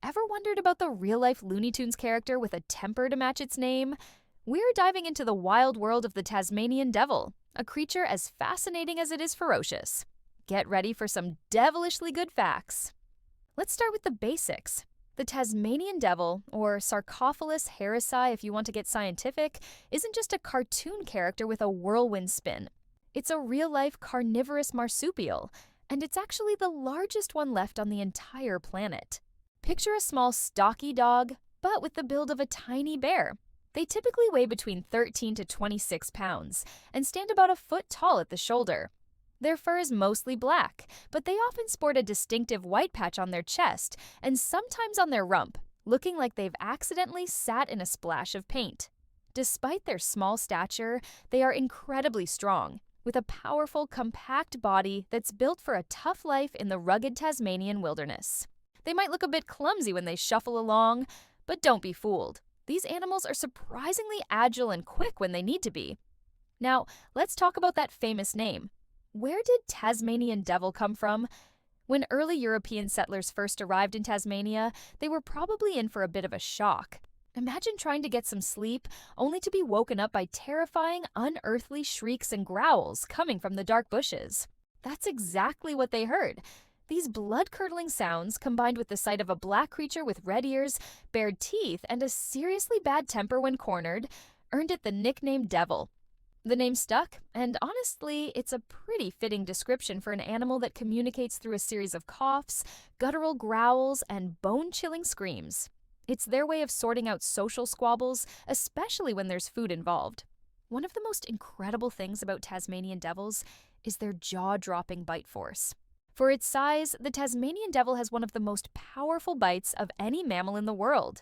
Ever wondered about the real-life Looney Tunes character with a temper to match its name? We're diving into the wild world of the Tasmanian devil, a creature as fascinating as it is ferocious. Get ready for some devilishly good facts. Let's start with the basics. The Tasmanian devil, or Sarcophilus harrisi if you want to get scientific, isn't just a cartoon character with a whirlwind spin. It's a real-life carnivorous marsupial, and it's actually the largest one left on the entire planet. Picture a small, stocky dog, but with the build of a tiny bear. They typically weigh between 13 to 26 pounds and stand about a foot tall at the shoulder. Their fur is mostly black, but they often sport a distinctive white patch on their chest and sometimes on their rump, looking like they've accidentally sat in a splash of paint. Despite their small stature, they are incredibly strong, with a powerful, compact body that's built for a tough life in the rugged Tasmanian wilderness. They might look a bit clumsy when they shuffle along, but don't be fooled. These animals are surprisingly agile and quick when they need to be. Now, let's talk about that famous name. Where did Tasmanian devil come from? When early European settlers first arrived in Tasmania, they were probably in for a bit of a shock. Imagine trying to get some sleep, only to be woken up by terrifying, unearthly shrieks and growls coming from the dark bushes. That's exactly what they heard. These blood-curdling sounds, combined with the sight of a black creature with red ears, bared teeth, and a seriously bad temper when cornered, earned it the nickname devil. The name stuck, and honestly, it's a pretty fitting description for an animal that communicates through a series of coughs, guttural growls, and bone-chilling screams. It's their way of sorting out social squabbles, especially when there's food involved. One of the most incredible things about Tasmanian devils is their jaw-dropping bite force. For its size, the Tasmanian devil has one of the most powerful bites of any mammal in the world.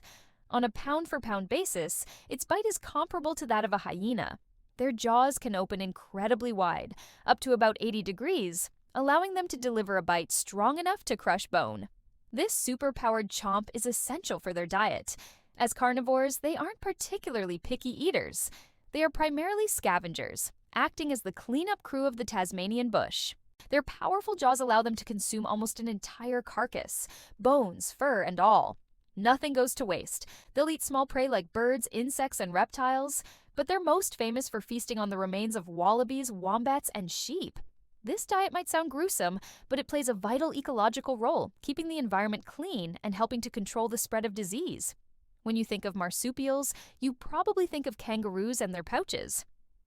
On a pound-for-pound basis, its bite is comparable to that of a hyena. Their jaws can open incredibly wide, up to about 80 degrees, allowing them to deliver a bite strong enough to crush bone. This super-powered chomp is essential for their diet. As carnivores, they aren't particularly picky eaters. They are primarily scavengers, acting as the cleanup crew of the Tasmanian bush. Their powerful jaws allow them to consume almost an entire carcass, bones, fur, and all. Nothing goes to waste. They'll eat small prey like birds, insects, and reptiles, but they're most famous for feasting on the remains of wallabies, wombats, and sheep. This diet might sound gruesome, but it plays a vital ecological role, keeping the environment clean and helping to control the spread of disease. When you think of marsupials, you probably think of kangaroos and their pouches.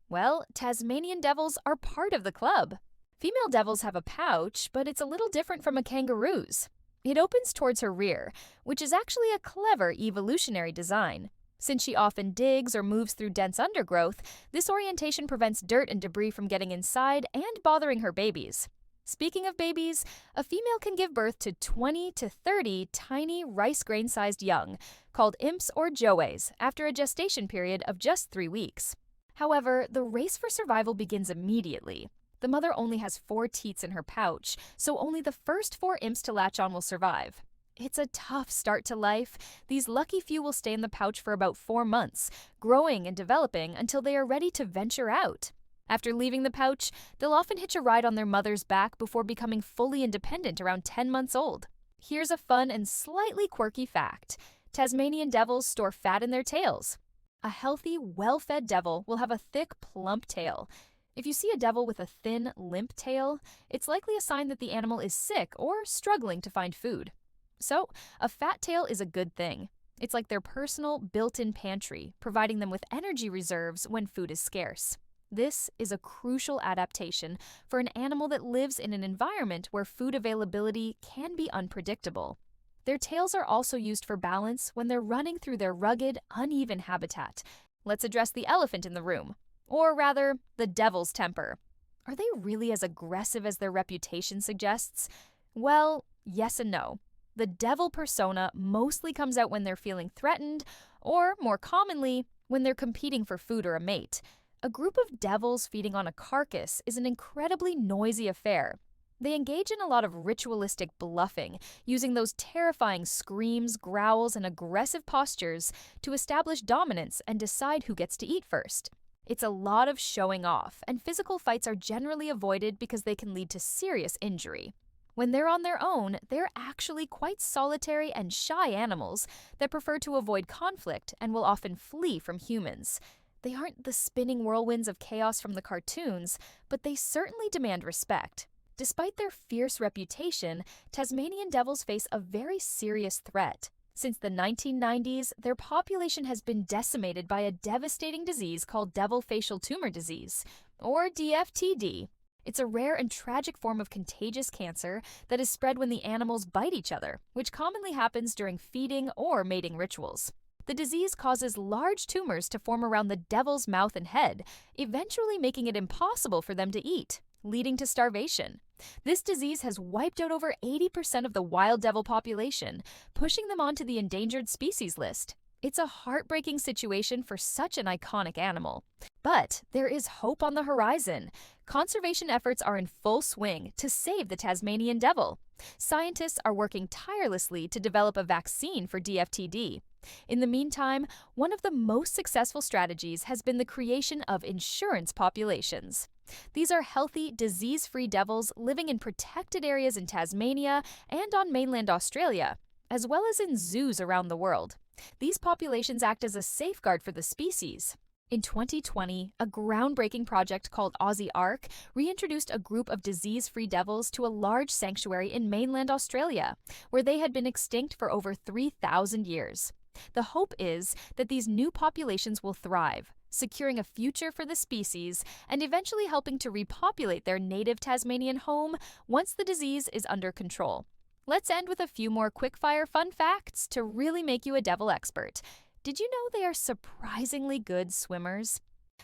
Well, Tasmanian devils are part of the club. Female devils have a pouch, but it's a little different from a kangaroo's. It opens towards her rear, which is actually a clever evolutionary design. Since she often digs or moves through dense undergrowth, this orientation prevents dirt and debris from getting inside and bothering her babies. Speaking of babies, a female can give birth to 20 to 30 tiny rice grain-sized young, called imps or joeys, after a gestation period of just 3 weeks. However, the race for survival begins immediately. The mother only has 4 teats in her pouch, so only the first 4 imps to latch on will survive. It's a tough start to life. These lucky few will stay in the pouch for about 4 months, growing and developing until they are ready to venture out. After leaving the pouch, they'll often hitch a ride on their mother's back before becoming fully independent around 10 months old. Here's a fun and slightly quirky fact. Tasmanian devils store fat in their tails. A healthy, well-fed devil will have a thick, plump tail. If you see a devil with a thin, limp tail, it's likely a sign that the animal is sick or struggling to find food. So, a fat tail is a good thing. It's like their personal, built-in pantry, providing them with energy reserves when food is scarce. This is a crucial adaptation for an animal that lives in an environment where food availability can be unpredictable. Their tails are also used for balance when they're running through their rugged, uneven habitat. Let's address the elephant in the room. Or rather, the devil's temper. Are they really as aggressive as their reputation suggests? Well, yes and no. The devil persona mostly comes out when they're feeling threatened, or more commonly, when they're competing for food or a mate. A group of devils feeding on a carcass is an incredibly noisy affair. They engage in a lot of ritualistic bluffing, using those terrifying screams, growls, and aggressive postures to establish dominance and decide who gets to eat first. It's a lot of showing off, and physical fights are generally avoided because they can lead to serious injury. When they're on their own, they're actually quite solitary and shy animals that prefer to avoid conflict and will often flee from humans. They aren't the spinning whirlwinds of chaos from the cartoons, but they certainly demand respect. Despite their fierce reputation, Tasmanian devils face a very serious threat. Since the 1990s, their population has been decimated by a devastating disease called Devil Facial Tumour Disease, or DFTD. It's a rare and tragic form of contagious cancer that is spread when the animals bite each other, which commonly happens during feeding or mating rituals. The disease causes large tumors to form around the devil's mouth and head, eventually making it impossible for them to eat, leading to starvation. This disease has wiped out over 80% of the wild devil population, pushing them onto the endangered species list. It's a heartbreaking situation for such an iconic animal. But there is hope on the horizon. Conservation efforts are in full swing to save the Tasmanian devil. Scientists are working tirelessly to develop a vaccine for DFTD. In the meantime, one of the most successful strategies has been the creation of insurance populations. These are healthy, disease-free devils living in protected areas in Tasmania and on mainland Australia, as well as in zoos around the world. These populations act as a safeguard for the species. In 2020, a groundbreaking project called Aussie Ark reintroduced a group of disease-free devils to a large sanctuary in mainland Australia, where they had been extinct for over 3,000 years. The hope is that these new populations will thrive, securing a future for the species and eventually helping to repopulate their native Tasmanian home once the disease is under control. Let's end with a few more quick-fire fun facts to really make you a devil expert. Did you know they are surprisingly good swimmers?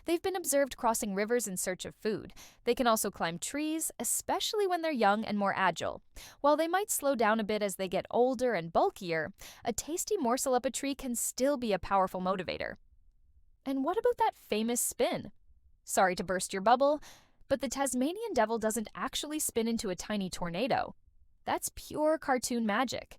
They've been observed crossing rivers in search of food. They can also climb trees, especially when they're young and more agile. While they might slow down a bit as they get older and bulkier, a tasty morsel up a tree can still be a powerful motivator. And what about that famous spin? Sorry to burst your bubble, but the Tasmanian devil doesn't actually spin into a tiny tornado. That's pure cartoon magic.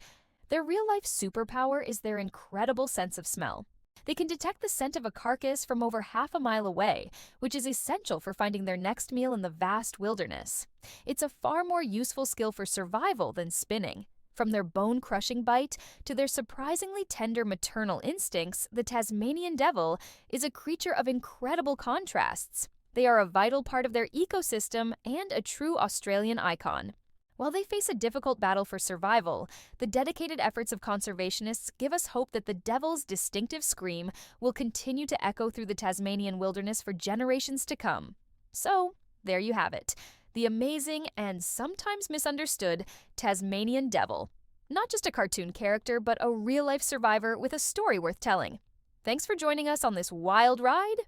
Their real-life superpower is their incredible sense of smell. They can detect the scent of a carcass from over half a mile away, which is essential for finding their next meal in the vast wilderness. It's a far more useful skill for survival than spinning. From their bone-crushing bite to their surprisingly tender maternal instincts, the Tasmanian devil is a creature of incredible contrasts. They are a vital part of their ecosystem and a true Australian icon. While they face a difficult battle for survival, the dedicated efforts of conservationists give us hope that the devil's distinctive scream will continue to echo through the Tasmanian wilderness for generations to come. So, there you have it. The amazing and sometimes misunderstood Tasmanian devil. Not just a cartoon character, but a real-life survivor with a story worth telling. Thanks for joining us on this wild ride.